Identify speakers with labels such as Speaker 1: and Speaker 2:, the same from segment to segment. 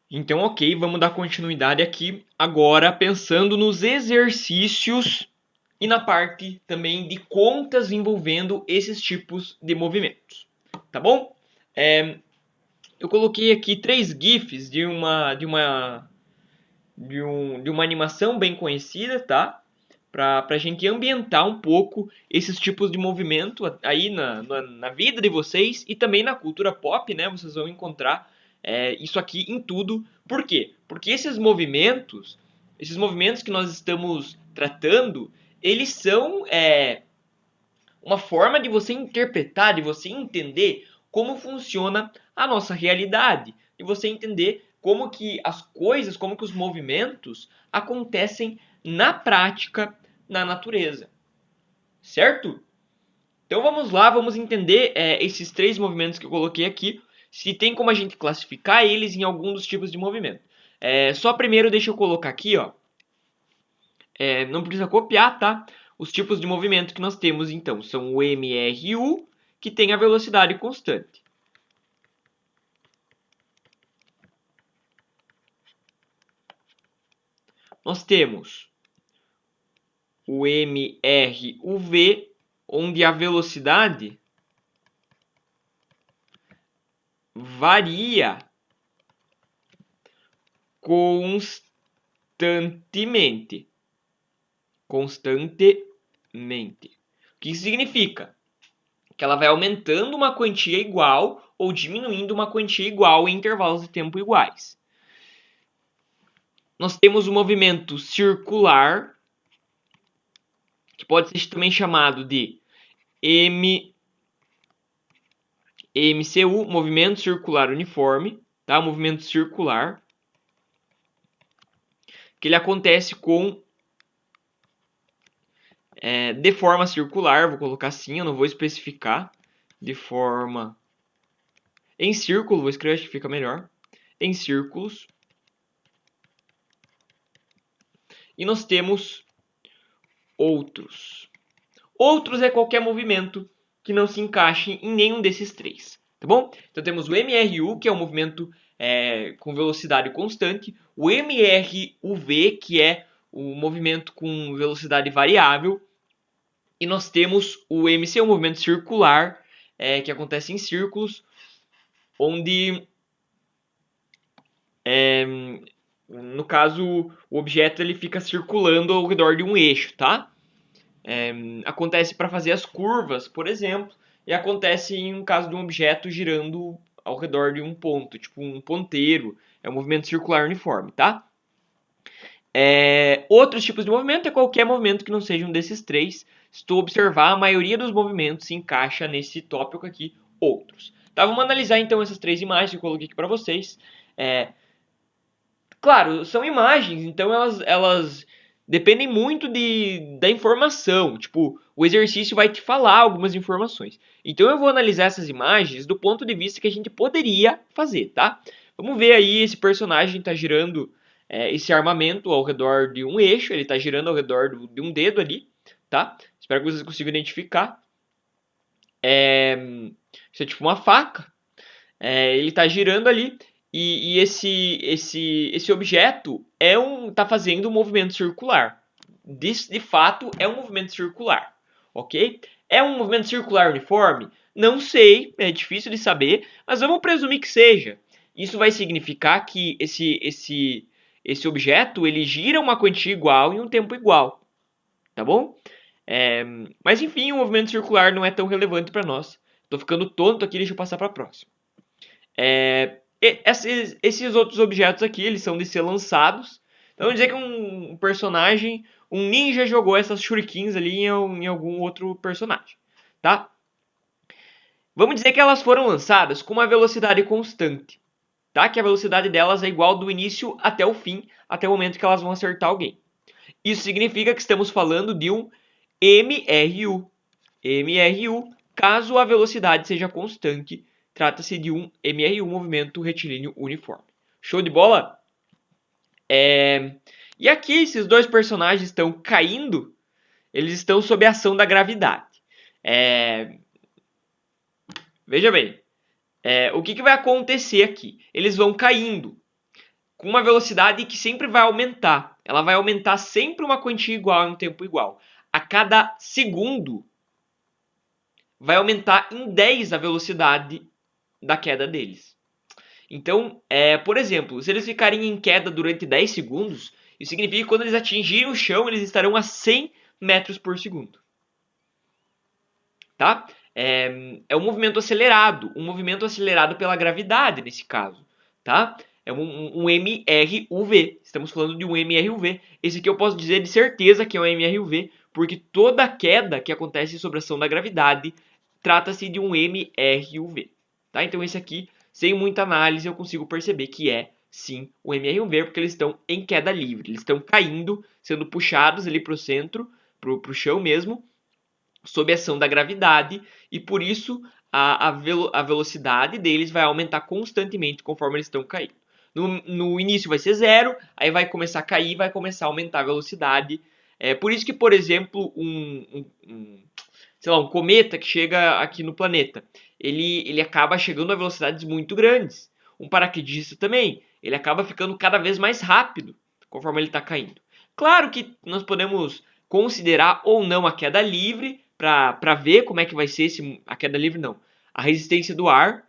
Speaker 1: Então, ok, vamos dar continuidade aqui agora pensando nos exercícios e na parte também de contas envolvendo esses tipos de movimentos, tá bom? Eu coloquei aqui 3 GIFs de uma animação bem conhecida, tá? Para a gente ambientar um pouco esses tipos de movimento aí na vida de vocês e também na cultura pop, né? Vocês vão encontrar isso aqui em tudo. Por quê? Porque esses movimentos que nós estamos tratando, eles são uma forma de você interpretar, de você entender como funciona a nossa realidade, de você entender como que as coisas, como que os movimentos acontecem na prática na natureza, certo? Então vamos lá, vamos entender esses 3 movimentos que eu coloquei aqui, se tem como a gente classificar eles em algum dos tipos de movimento. Só primeiro deixa eu colocar aqui, ó, não precisa copiar, tá? Os tipos de movimento que nós temos, então, são o MRU, que tem a velocidade constante. Nós temos o MRUV, onde a velocidade varia constantemente. Constantemente. O que isso significa? Que ela vai aumentando uma quantia igual ou diminuindo uma quantia igual em intervalos de tempo iguais. Nós temos o movimento circular, que pode ser também chamado de MCU, movimento circular uniforme, tá? Movimento circular, que ele acontece de forma circular, vou colocar assim, eu não vou especificar, de forma em círculo, vou escrever, acho que fica melhor, em círculos. E nós temos outros. Outros é qualquer movimento que não se encaixe em nenhum desses 3, tá bom? Então temos o MRU, que é um movimento com velocidade constante, o MRUV, que é o movimento com velocidade variável, e nós temos o MC, um movimento circular, que acontece em círculos, onde, no caso, o objeto ele fica circulando ao redor de um eixo, tá? Acontece para fazer as curvas, por exemplo, e acontece em um caso de um objeto girando ao redor de um ponto, tipo um ponteiro, é um movimento circular uniforme, tá? Outros tipos de movimento é qualquer movimento que não seja um desses 3. Se tu observar, a maioria dos movimentos se encaixa nesse tópico aqui, outros. Tá, vamos analisar então essas 3 imagens que eu coloquei aqui para vocês. Claro, são imagens, então elas dependem muito da informação. Tipo, o exercício vai te falar algumas informações. Então eu vou analisar essas imagens do ponto de vista que a gente poderia fazer, tá? Vamos ver aí, esse personagem está girando esse armamento ao redor de um eixo, ele está girando ao redor de um dedo ali, tá? Espero que vocês consigam identificar. Isso é tipo uma faca. Ele está girando ali e esse objeto tá fazendo um movimento circular. De fato, é um movimento circular, ok? É um movimento circular uniforme? Não sei, é difícil de saber, mas vamos presumir que seja. Isso vai significar que esse objeto ele gira uma quantia igual em um tempo igual, tá bom? Mas enfim, o movimento circular não é tão relevante para nós. Estou ficando tonto aqui, deixa eu passar para a próxima. Esses outros objetos aqui, eles são de ser lançados. Então, vamos dizer que um personagem, um ninja jogou essas shurikens ali em algum outro personagem, tá? Vamos dizer que elas foram lançadas com uma velocidade constante, tá? Que a velocidade delas é igual do início até o fim, até o momento que elas vão acertar alguém. Isso significa que estamos falando de um MRU. MRU, caso a velocidade seja constante, trata-se de um MRU, movimento retilíneo uniforme. Show de bola? E aqui esses 2 personagens estão caindo, eles estão sob a ação da gravidade. Veja bem, o que vai acontecer aqui? Eles vão caindo. com uma velocidade que sempre vai aumentar. Ela vai aumentar sempre uma quantia igual em um tempo igual. A cada segundo vai aumentar em 10 a velocidade da queda deles. Então, por exemplo, se eles ficarem em queda durante 10 segundos, isso significa que quando eles atingirem o chão, eles estarão a 100 metros por segundo. Tá? É um movimento acelerado pela gravidade nesse caso. Tá? É um MRUV. Estamos falando de um MRUV. Esse aqui eu posso dizer de certeza que é um MRUV, porque toda queda que acontece sob a ação da gravidade trata-se de um MRUV. Tá? Então esse aqui, sem muita análise, eu consigo perceber que é sim o MRUV, porque eles estão em queda livre. Eles estão caindo, sendo puxados ali para o centro, para o chão mesmo, sob a ação da gravidade, e por isso a velocidade deles vai aumentar constantemente conforme eles estão caindo. No início vai ser 0, aí vai começar a cair, vai começar a aumentar a velocidade. Por isso que, por exemplo, sei lá, um cometa que chega aqui no planeta, ele acaba chegando a velocidades muito grandes. Um paraquedista também, ele acaba ficando cada vez mais rápido conforme ele está caindo. Claro que nós podemos considerar ou não a queda livre para ver como é que vai ser a queda livre, não, a resistência do ar,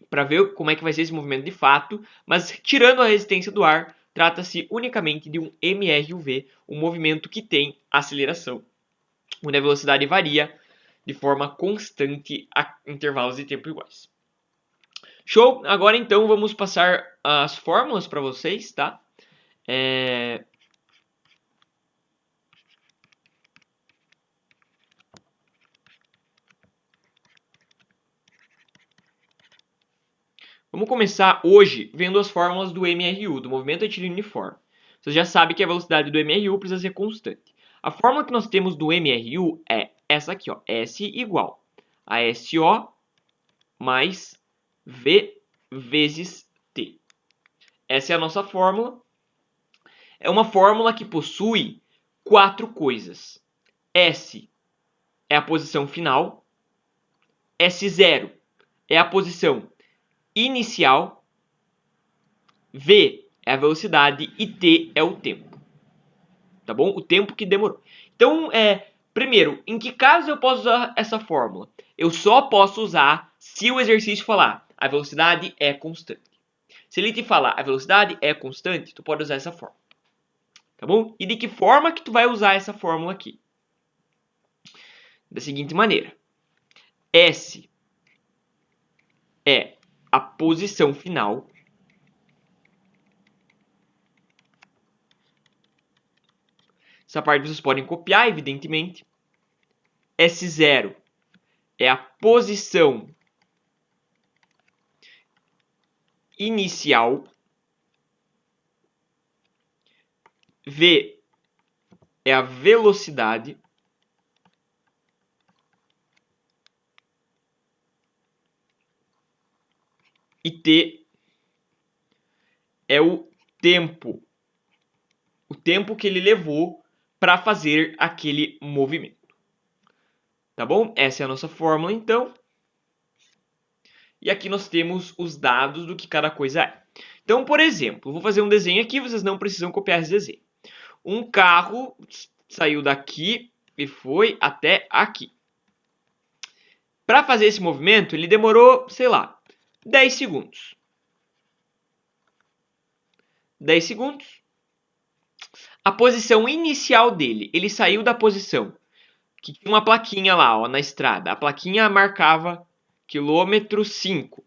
Speaker 1: para ver como é que vai ser esse movimento de fato, mas tirando a resistência do ar, trata-se unicamente de um MRUV, um movimento que tem aceleração, onde a velocidade varia de forma constante a intervalos de tempo iguais. Show? Agora então vamos passar as fórmulas para vocês, tá? Vamos começar hoje vendo as fórmulas do MRU, do movimento retilíneo uniforme. Você já sabe que a velocidade do MRU precisa ser constante. A fórmula que nós temos do MRU é essa aqui, ó, S igual a SO mais V vezes T. Essa é a nossa fórmula. É uma fórmula que possui 4 coisas. S é a posição final, S0 é a posição inicial, V é a velocidade e T é o tempo. Tá bom? O tempo que demorou. Então, primeiro, em que caso eu posso usar essa fórmula? Eu só posso usar se o exercício falar a velocidade é constante. Se ele te falar a velocidade é constante, tu pode usar essa fórmula. Tá bom? E de que forma que tu vai usar essa fórmula aqui? Da seguinte maneira. S é a posição final. Essa parte vocês podem copiar, evidentemente. S0 é a posição inicial. V é a velocidade. E T é o tempo. O tempo que ele levou para fazer aquele movimento. Tá bom? Essa é a nossa fórmula, então. E aqui nós temos os dados do que cada coisa é. Então, por exemplo, vou fazer um desenho aqui, vocês não precisam copiar esse desenho. Um carro saiu daqui e foi até aqui. Para fazer esse movimento, ele demorou, sei lá, 10 segundos. 10 segundos. A posição inicial dele, ele saiu da posição que tinha uma plaquinha lá, ó, na estrada. A plaquinha marcava quilômetro 5.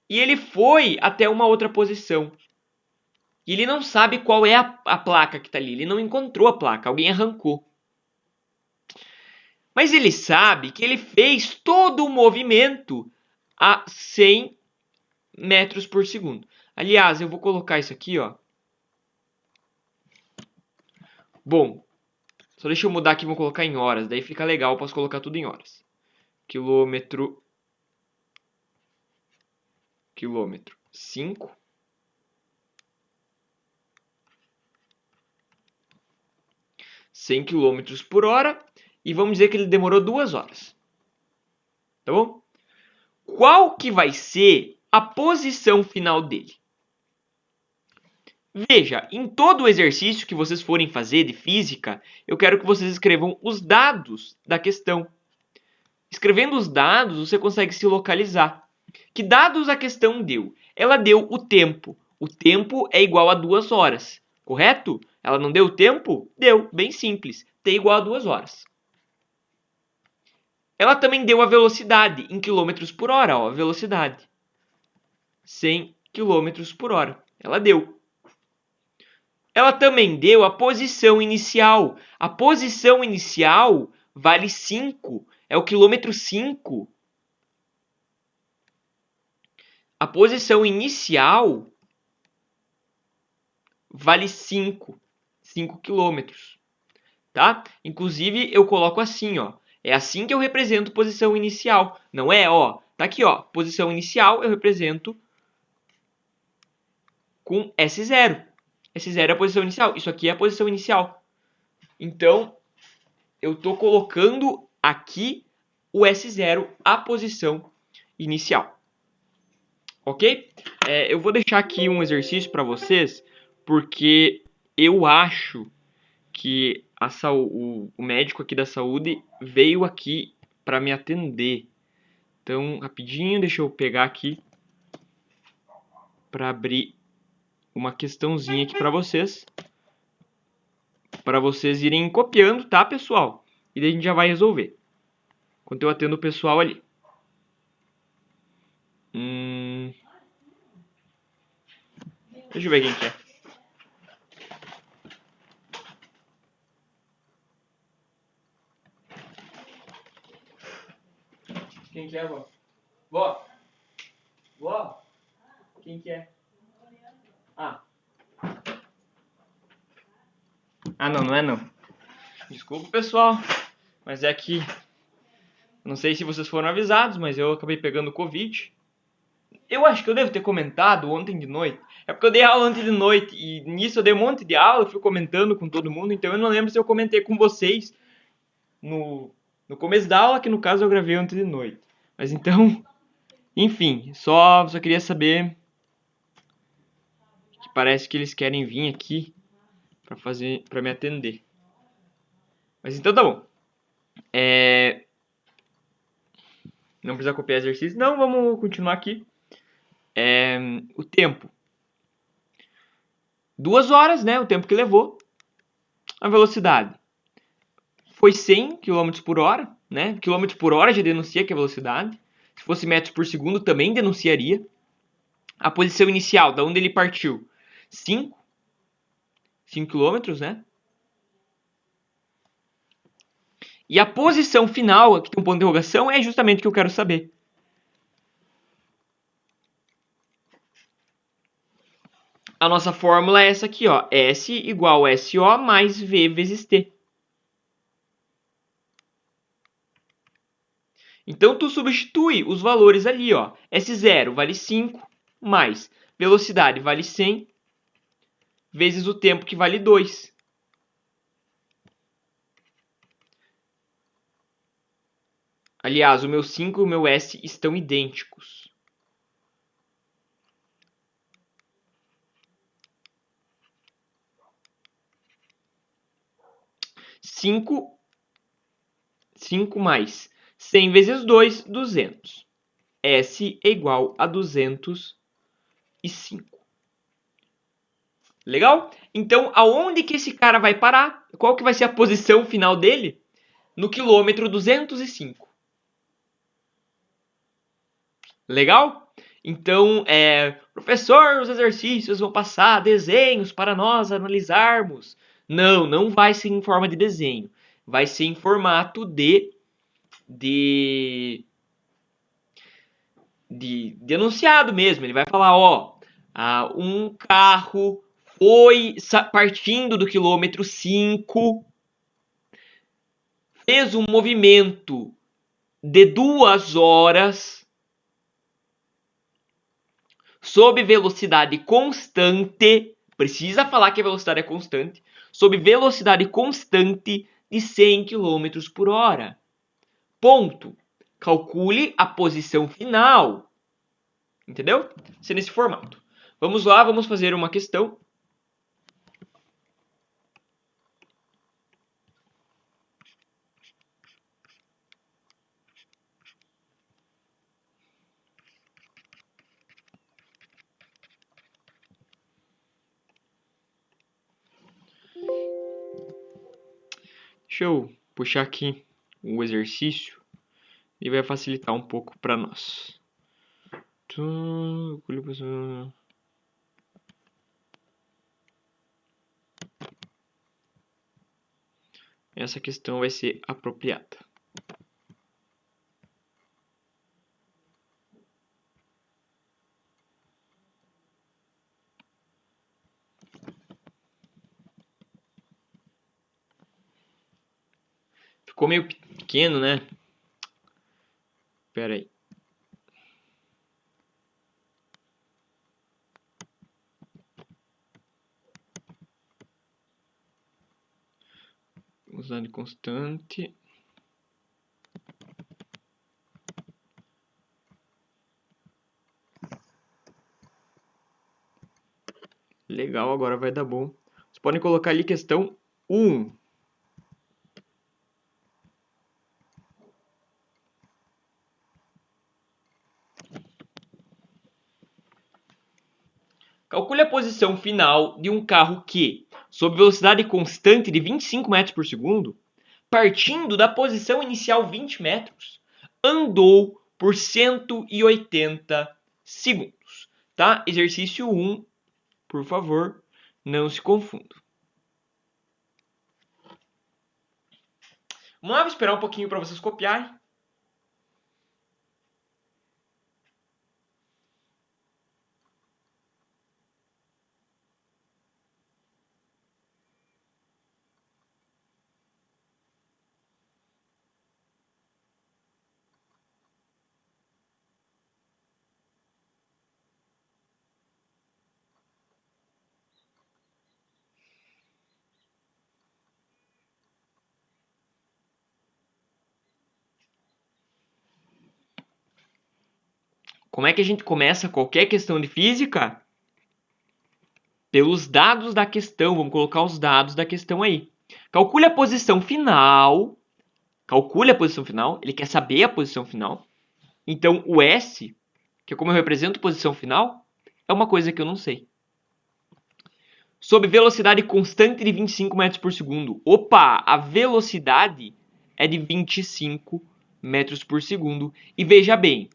Speaker 1: E ele foi até uma outra posição. E ele não sabe qual é a placa que está ali. Ele não encontrou a placa, alguém arrancou. Mas ele sabe que ele fez todo o movimento a 100 metros por segundo. Aliás, eu vou colocar isso aqui, ó. Bom, só deixa eu mudar aqui, vou colocar em horas. Daí fica legal, eu posso colocar tudo em horas. Quilômetro 5. 100 km por hora. E vamos dizer que ele demorou 2 horas. Tá bom? Qual que vai ser a posição final dele? Veja, em todo o exercício que vocês forem fazer de física, eu quero que vocês escrevam os dados da questão. Escrevendo os dados, você consegue se localizar. Que dados a questão deu? Ela deu o tempo. O tempo é igual a 2 horas, correto? Ela não deu o tempo? Deu, bem simples. T igual a 2 horas. Ela também deu a velocidade em quilômetros por hora, ó, a velocidade. 100 quilômetros por hora. Ela deu. Ela também deu a posição inicial. A posição inicial vale 5. É o quilômetro 5. A posição inicial vale 5. 5 quilômetros. Tá? Inclusive, eu coloco assim, ó. É assim que eu represento posição inicial. Não é, ó. Tá aqui, ó. Posição inicial eu represento com S0. S0 é a posição inicial. Isso aqui é a posição inicial. Então, eu estou colocando aqui o S0, a posição inicial. Ok? Eu vou deixar aqui um exercício para vocês, porque eu acho que o médico aqui da saúde veio aqui para me atender. Então, rapidinho, deixa eu pegar aqui para abrir uma questãozinha aqui para vocês irem copiando, tá, pessoal? E daí a gente já vai resolver. Enquanto eu atendo o pessoal ali. Deixa eu ver quem que é. Quem que é, vó? Vó? Vó? Quem que é? Ah. Ah, não, não é não. Desculpa, pessoal. Mas é que... Não sei se vocês foram avisados, mas eu acabei pegando Covid. Eu acho que eu devo ter comentado ontem de noite. É porque eu dei aula ontem de noite. E nisso eu dei um monte de aula, eu fui comentando com todo mundo. Então eu não lembro se eu comentei com vocês no começo da aula, que no caso eu gravei ontem de noite. Mas então... Enfim, só queria saber... Que parece que eles querem vir aqui para me atender. Mas então tá bom. Não precisa copiar exercício. Não, vamos continuar aqui. O tempo. 2 horas, né? O tempo que levou. A velocidade. Foi 100 km por hora, né? Quilômetros por hora já denuncia que é velocidade. Se fosse metros por segundo, também denunciaria. A posição inicial, da onde ele partiu. 5 km, né? E a posição final, aqui tem um ponto de interrogação, é justamente o que eu quero saber. A nossa fórmula é essa aqui, ó. S igual a SO mais V vezes T. Então, tu substitui os valores ali, ó. S0 vale 5, mais velocidade vale 100, vezes o tempo que vale 2. Aliás, o meu 5 e o meu S estão idênticos. Cinco mais 100 vezes 2, 200. S é igual a 205. Legal? Então, aonde que esse cara vai parar? Qual que vai ser a posição final dele? No quilômetro 205. Legal? Então, professor, os exercícios vão passar desenhos para nós analisarmos. Não, não vai ser em forma de desenho. Vai ser em formato de enunciado mesmo. Ele vai falar, ó, um carro foi partindo do quilômetro 5, fez um movimento de 2 horas sob velocidade constante, precisa falar que a velocidade é constante, sob velocidade constante de 100 km por hora. Ponto. Calcule a posição final. Entendeu? Ser nesse formato. Vamos lá, vamos fazer uma questão. Deixa eu puxar aqui o exercício e vai facilitar um pouco para nós. Essa questão vai ser apropriada. Ficou meio pequeno, né? Espera aí. Usando constante. Legal, agora vai dar bom. Vocês podem colocar ali questão 1. Calcule a posição final de um carro que, sob velocidade constante de 25 metros por segundo, partindo da posição inicial 20 metros, andou por 180 segundos. Tá? Exercício 1, por favor, não se confunda. Vamos lá, vou esperar um pouquinho para vocês copiarem. Como é que a gente começa qualquer questão de física? Pelos dados da questão. Vamos colocar os dados da questão aí. Calcule a posição final. Calcule a posição final. Ele quer saber a posição final. Então, o S, que é como eu represento a posição final, é uma coisa que eu não sei. Sob velocidade constante de 25 metros por segundo. Opa, a velocidade é de 25 metros por segundo. E veja bem,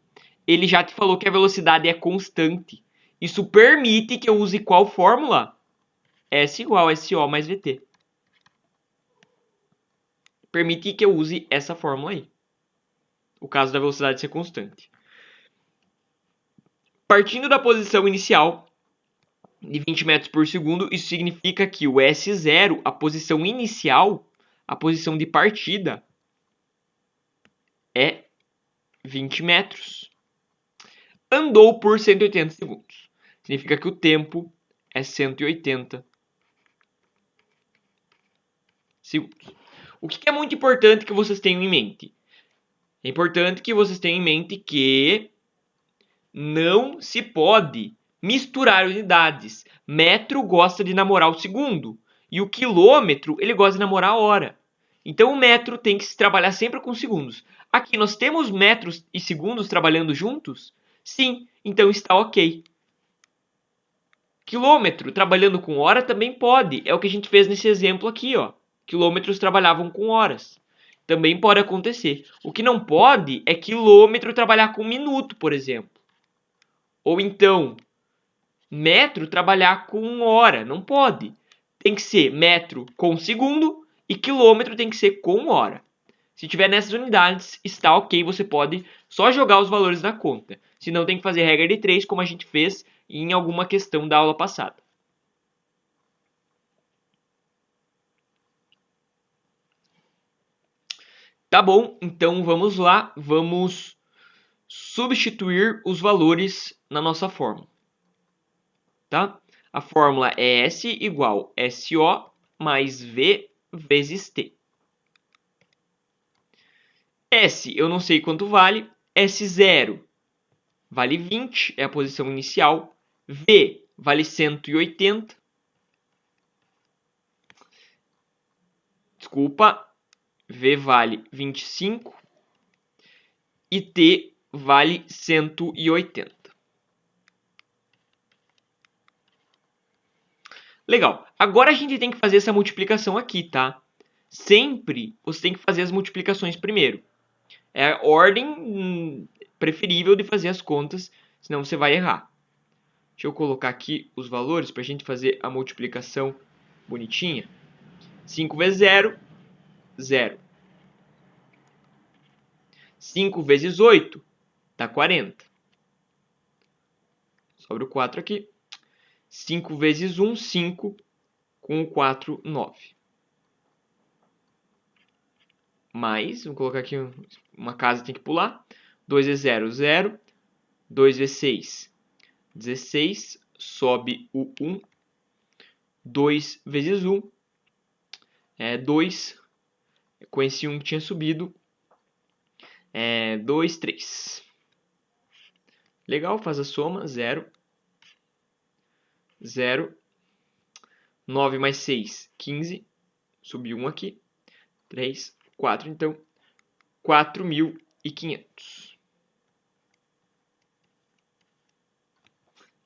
Speaker 1: ele já te falou que a velocidade é constante. Isso permite que eu use qual fórmula? S igual a SO mais VT. Permite que eu use essa fórmula aí. O caso da velocidade ser constante. Partindo da posição inicial de 20 metros por segundo, isso significa que o S0, a posição inicial, a posição de partida, é 20 metros. Andou por 180 segundos. Significa que o tempo é 180 segundos. O que é muito importante que vocês tenham em mente? É importante que vocês tenham em mente que não se pode misturar unidades. Metro gosta de namorar o segundo e o quilômetro ele gosta de namorar a hora. Então o metro tem que se trabalhar sempre com segundos. Aqui nós temos metros e segundos trabalhando juntos? Sim, então está ok. Quilômetro trabalhando com hora também pode. É o que a gente fez nesse exemplo aqui, ó. Quilômetros trabalhavam com horas. Também pode acontecer. O que não pode é quilômetro trabalhar com minuto, por exemplo. Ou então, metro trabalhar com hora. Não pode. Tem que ser metro com segundo e quilômetro tem que ser com hora. Se tiver nessas unidades, está ok, você pode só jogar os valores na conta. Se não, tem que fazer regra de 3, como a gente fez em alguma questão da aula passada. Tá bom, então vamos lá, vamos substituir os valores na nossa fórmula. Tá? A fórmula é S igual SO mais V vezes T. S eu não sei quanto vale, S0 vale 20, é a posição inicial, V vale 180, desculpa, V vale 25 e T vale 180. Legal, agora a gente tem que fazer essa multiplicação aqui, tá? sempre você tem que fazer as multiplicações primeiro. É a ordem preferível de fazer as contas, senão você vai errar. Deixa eu colocar aqui os valores para a gente fazer a multiplicação bonitinha. 5 vezes 0, 0. 5 vezes 8 dá 40. Sobra o 4 aqui. 5 vezes 1, 5. Com o 4, 9. Mais, vamos colocar aqui uma casa, tem que pular. 2 vezes 0, 0. 2 vezes 6, 16. Sobe o 1. 2 vezes 1 é 2. Com esse 1 que tinha subido, é 2, 3. Legal, faz a soma. 0, 0. 9 mais 6, 15. Subiu 1 aqui. 3, 4. Então, 4.500.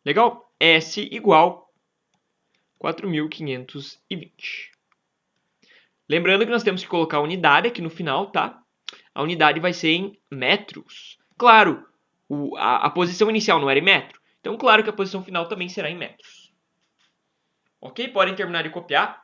Speaker 1: Legal? S igual 4.520. Lembrando que nós temos que colocar a unidade aqui no final, tá? A unidade vai ser em metros. Claro, a posição inicial não era em metro. Então, claro que a posição final também será em metros. Ok? Podem terminar de copiar.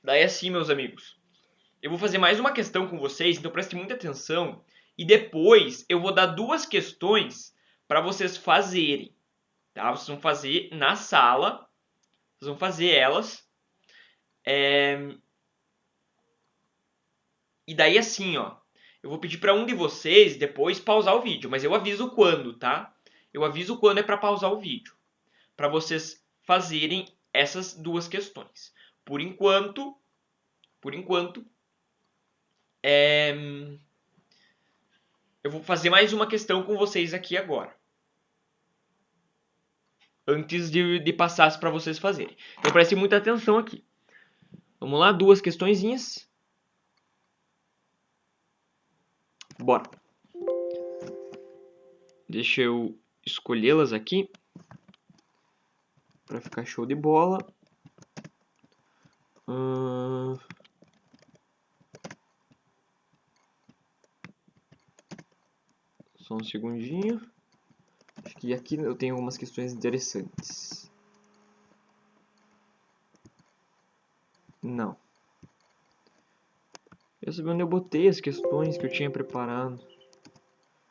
Speaker 1: Daí assim, meus amigos, eu vou fazer mais uma questão com vocês, então prestem muita atenção. E depois eu vou dar duas questões para vocês fazerem. Tá? Vocês vão fazer na sala. Vocês vão fazer elas. E daí assim, ó. Eu vou pedir para um de vocês depois pausar o vídeo, mas eu aviso quando, tá? Eu aviso quando é para pausar o vídeo, para vocês fazerem essas duas questões. Por enquanto, eu vou fazer mais uma questão com vocês aqui agora, antes de passar para vocês fazerem. Então prestem muita atenção aqui. Vamos lá, duas questõezinhas. Bora. Deixa eu escolhê-las aqui para ficar show de bola. Só um segundinho. Acho que aqui eu tenho algumas questões interessantes. Não. Eu sabia onde eu botei as questões que eu tinha preparado.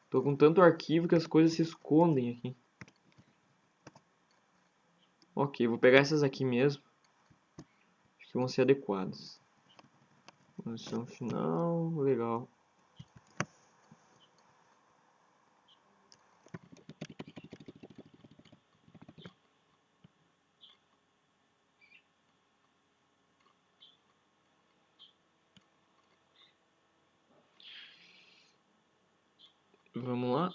Speaker 1: Tô com tanto arquivo que as coisas se escondem aqui. Ok, vou pegar essas aqui mesmo. Acho que vão ser adequadas. Posição final, legal. Vamos lá.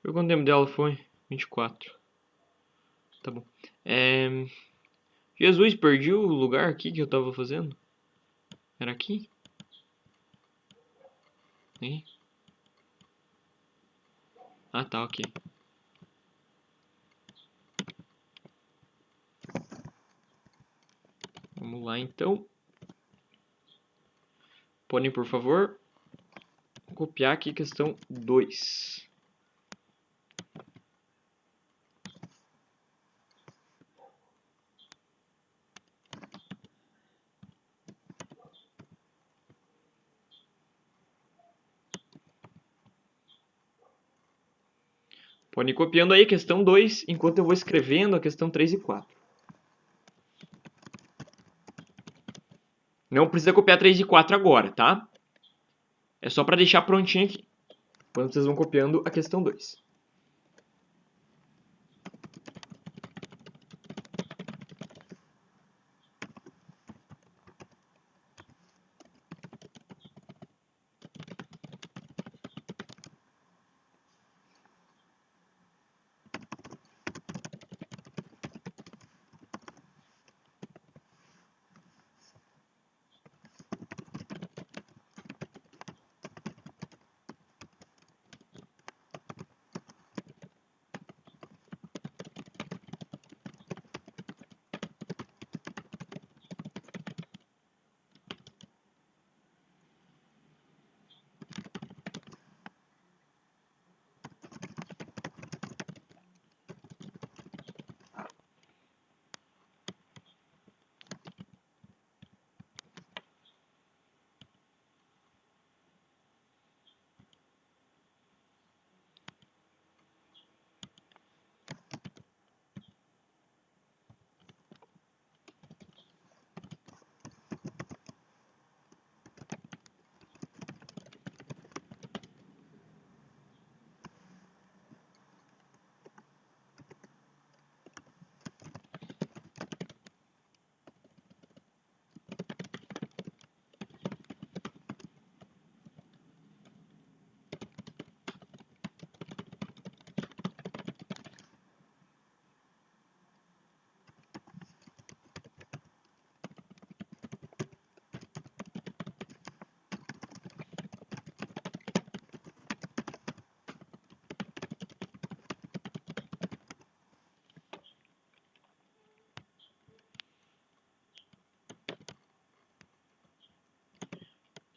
Speaker 1: Quanto tempo de aula foi? 24. Tá bom. Jesus, perdi o lugar aqui que eu tava fazendo. Era aqui? Hein? Ah, tá, ok. Vamos lá, então. Podem, por favor, copiar aqui questão 2. Pode ir copiando aí a questão 2, enquanto eu vou escrevendo a questão 3 e 4. Não precisa copiar 3 e 4 agora, tá? É só para deixar prontinho aqui. Enquanto vocês vão copiando a questão 2.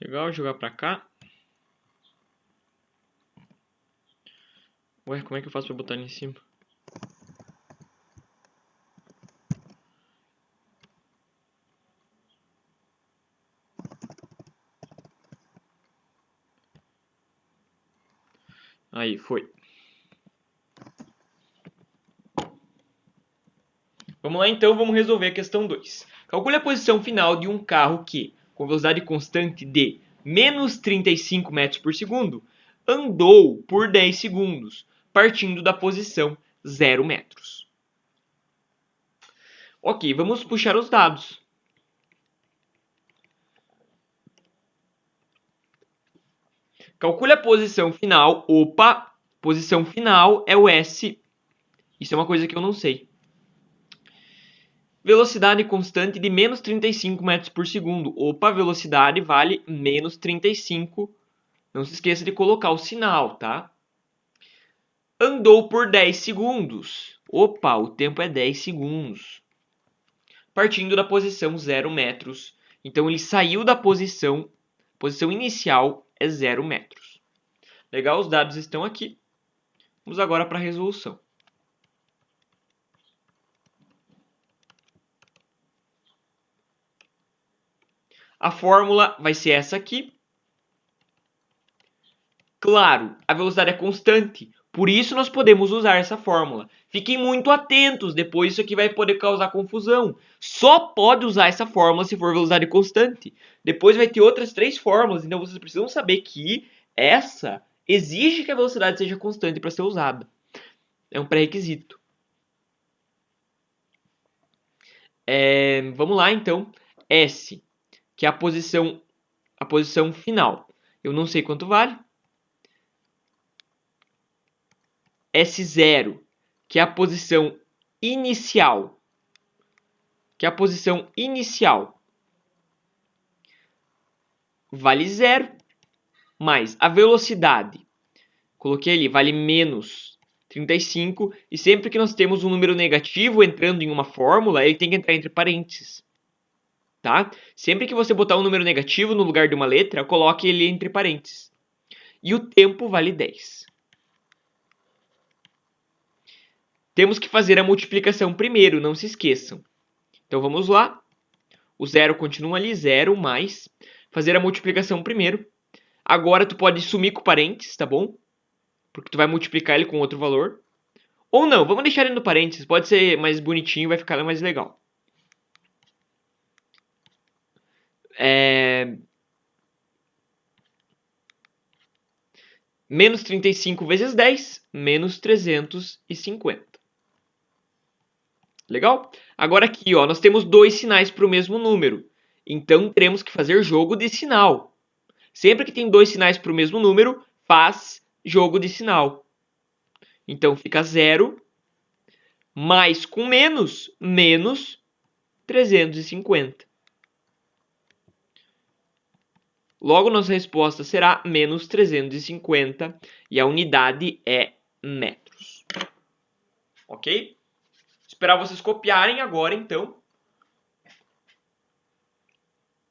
Speaker 1: Legal, jogar pra cá. Ué, como é que eu faço pra botar ali em cima? Aí, foi. Vamos lá então, vamos resolver a questão 2. Calcule a posição final de um carro que, com velocidade constante de menos 35 metros por segundo, andou por 10 segundos, partindo da posição 0 metros. Ok, vamos puxar os dados. Calcule a posição final. Opa, posição final é o S. Isso é uma coisa que eu não sei. Velocidade constante de menos 35 metros por segundo. Opa, velocidade vale menos 35. Não se esqueça de colocar o sinal, tá? Andou por 10 segundos. Opa, o tempo é 10 segundos. Partindo da posição 0 metros. Então ele saiu da posição inicial é 0 metros. Legal, os dados estão aqui. Vamos agora para a resolução. A fórmula vai ser essa aqui. Claro, a velocidade é constante, por isso nós podemos usar essa fórmula. Fiquem muito atentos, depois isso aqui vai poder causar confusão. Só pode usar essa fórmula se for velocidade constante. Depois vai ter outras 3 fórmulas, então vocês precisam saber que essa exige que a velocidade seja constante para ser usada. É um pré-requisito. Vamos lá então. S, que é a posição final. Eu não sei quanto vale. S0, que é a posição inicial. Vale 0, mais a velocidade. Coloquei ali, vale menos 35. E sempre que nós temos um número negativo entrando em uma fórmula, ele tem que entrar entre parênteses. Tá? Sempre que você botar um número negativo no lugar de uma letra, coloque ele entre parênteses. E o tempo vale 10. Temos que fazer a multiplicação primeiro, não se esqueçam. Então vamos lá. O 0 continua ali, 0 mais. Fazer a multiplicação primeiro. Agora tu pode sumir com parênteses, tá bom? Porque tu vai multiplicar ele com outro valor. Ou não, vamos deixar ele no parênteses, pode ser mais bonitinho, vai ficar mais legal. Menos 35 vezes 10, menos 350. Legal? Agora aqui, ó, nós temos dois sinais para o mesmo número. Então, teremos que fazer jogo de sinal. Sempre que tem dois sinais para o mesmo número, faz jogo de sinal. Então, fica 0 mais com menos, menos 350. Logo, nossa resposta será menos 350 e a unidade é metros. Ok? Esperar vocês copiarem agora, então.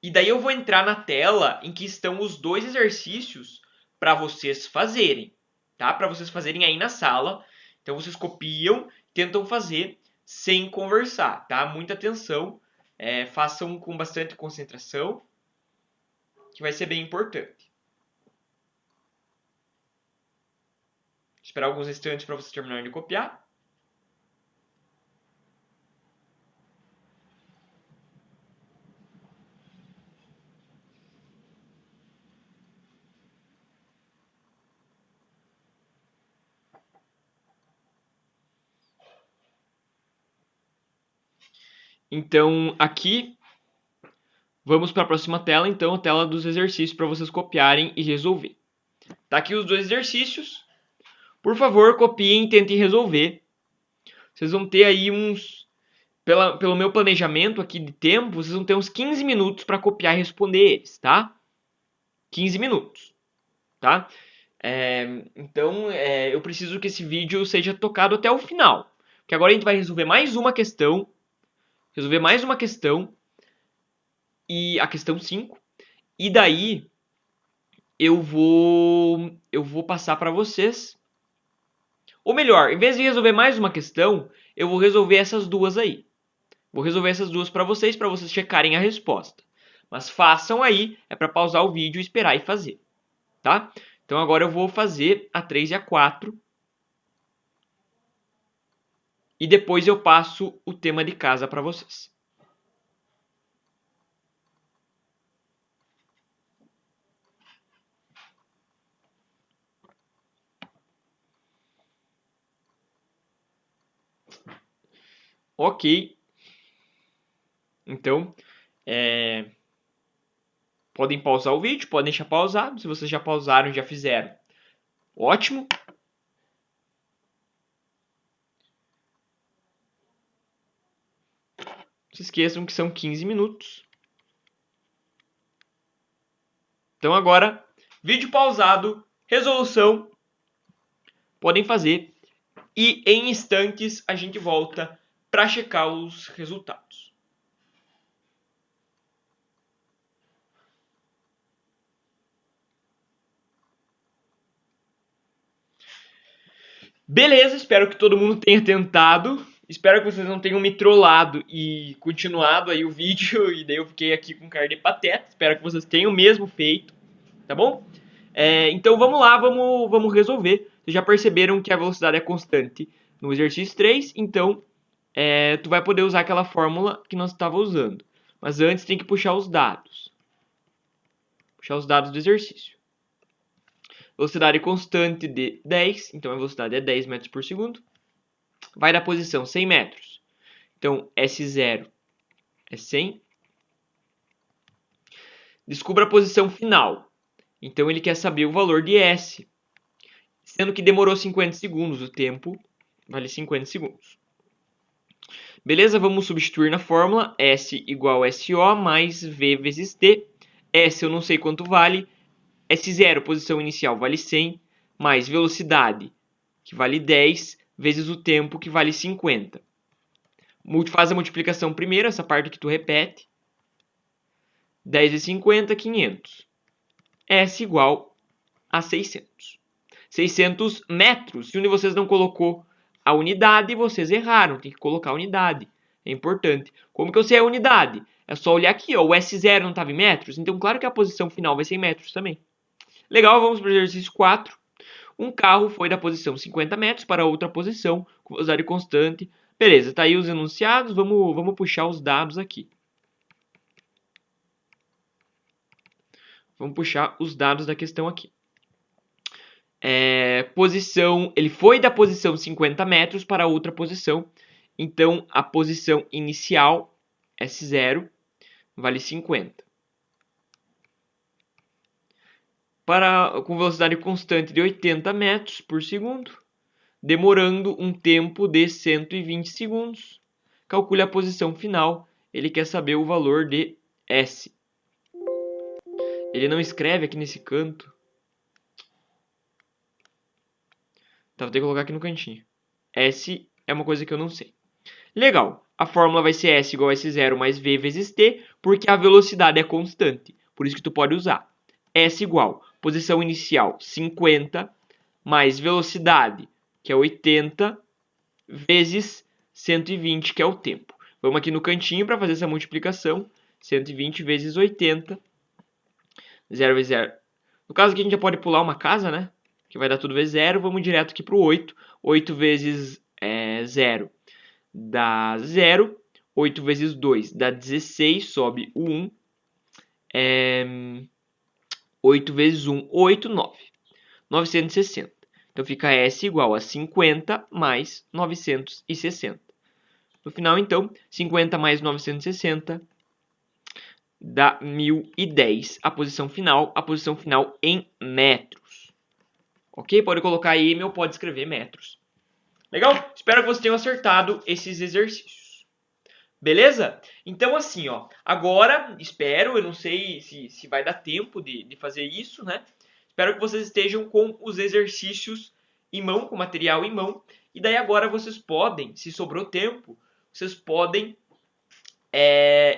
Speaker 1: E daí eu vou entrar na tela em que estão os dois exercícios para vocês fazerem, tá? Para vocês fazerem aí na sala. Então vocês copiam, tentam fazer sem conversar, tá? Muita atenção, façam com bastante concentração, que vai ser bem importante. Esperar alguns instantes para vocês terminarem de copiar. Então, aqui, vamos para a próxima tela, então, a tela dos exercícios para vocês copiarem e resolver. Tá aqui os dois exercícios. Por favor, copiem e tentem resolver. Vocês vão ter aí pelo meu planejamento aqui de tempo, vocês vão ter uns 15 minutos para copiar e responder eles, tá? 15 minutos, tá? Então, eu preciso que esse vídeo seja tocado até o final. Porque agora a gente vai resolver mais uma questão. E a questão 5. E daí, eu vou passar para vocês. Ou melhor, em vez de resolver mais uma questão, eu vou resolver essas duas aí. Vou resolver essas duas para vocês checarem a resposta. Mas façam aí, é para pausar o vídeo, esperar e fazer, tá? Então agora eu vou fazer a 3 e a 4. E depois eu passo o tema de casa para vocês. Ok. Então, podem pausar o vídeo, podem deixar pausado. Se vocês já pausaram, já fizeram. Ótimo. Não se esqueçam que são 15 minutos. Então agora, vídeo pausado, resolução. Podem fazer. E em instantes a gente volta para checar os resultados. Beleza, espero que todo mundo tenha tentado. Espero que vocês não tenham me trollado e continuado aí o vídeo. E daí eu fiquei aqui com cara de pateta. Espero que vocês tenham mesmo feito, tá bom? Então vamos lá, vamos resolver. Vocês já perceberam que a velocidade é constante no exercício 3, então tu vai poder usar aquela fórmula que nós estávamos usando. Mas antes tem que puxar os dados. Puxar os dados do exercício. Velocidade constante de 10, então a velocidade é 10 metros por segundo. Vai da posição 100 metros. Então, S0 é 100. Descubra a posição final. Então, ele quer saber o valor de S. Sendo que demorou 50 segundos, o tempo vale 50 segundos. Beleza? Vamos substituir na fórmula. S igual a SO mais V vezes T. S eu não sei quanto vale. S0, posição inicial, vale 100, mais velocidade, que vale 10, vezes o tempo, que vale 50. Faz a multiplicação primeiro, essa parte que tu repete. 10 vezes 50, 500. S igual a 600. 600 metros. Se um de vocês não colocou a unidade, vocês erraram. Tem que colocar a unidade. É importante. Como que eu sei a unidade? É só olhar aqui, ó. O S0 não estava em metros, então claro que a posição final vai ser em metros também. Legal, vamos para o exercício 4. Um carro foi da posição 50 metros para outra posição, com velocidade constante. Beleza, tá aí os enunciados, vamos puxar os dados aqui. Vamos puxar os dados da questão aqui. Ele foi da posição 50 metros para outra posição. Então, a posição inicial, S0, vale 50. Com velocidade constante de 80 metros por segundo, demorando um tempo de 120 segundos. Calcule a posição final. Ele quer saber o valor de S. Ele não escreve aqui nesse canto. Tá, vou ter que colocar aqui no cantinho. S é uma coisa que eu não sei. Legal. A fórmula vai ser S igual a S0 mais V vezes T, porque a velocidade é constante. Por isso que tu pode usar. S igual posição inicial 50 mais velocidade, que é 80, vezes 120, que é o tempo. Vamos aqui no cantinho para fazer essa multiplicação. 120 vezes 80. 0 vezes 0. No caso aqui a gente já pode pular uma casa, né? Que vai dar tudo vezes 0. Vamos direto aqui para o 8. 8 vezes 0 dá 0. 8 vezes 2 dá 16. Sobe o 1. 8 vezes 1, 8, 9. 960. Então fica S igual a 50 mais 960. No final, então, 50 mais 960 dá 1010. A posição final em metros. Ok? Pode colocar aí, ou pode escrever metros. Legal? Espero que vocês tenham acertado esses exercícios. Beleza? Então, assim, ó. Agora, eu não sei se vai dar tempo de fazer isso, né? Espero que vocês estejam com os exercícios em mão, com o material em mão. E daí agora vocês podem, se sobrou tempo, vocês podem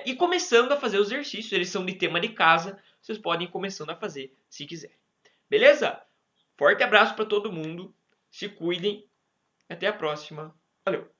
Speaker 1: ir começando a fazer os exercícios. Eles são de tema de casa. Vocês podem ir começando a fazer, se quiser. Beleza? Forte abraço para todo mundo. Se cuidem. Até a próxima. Valeu!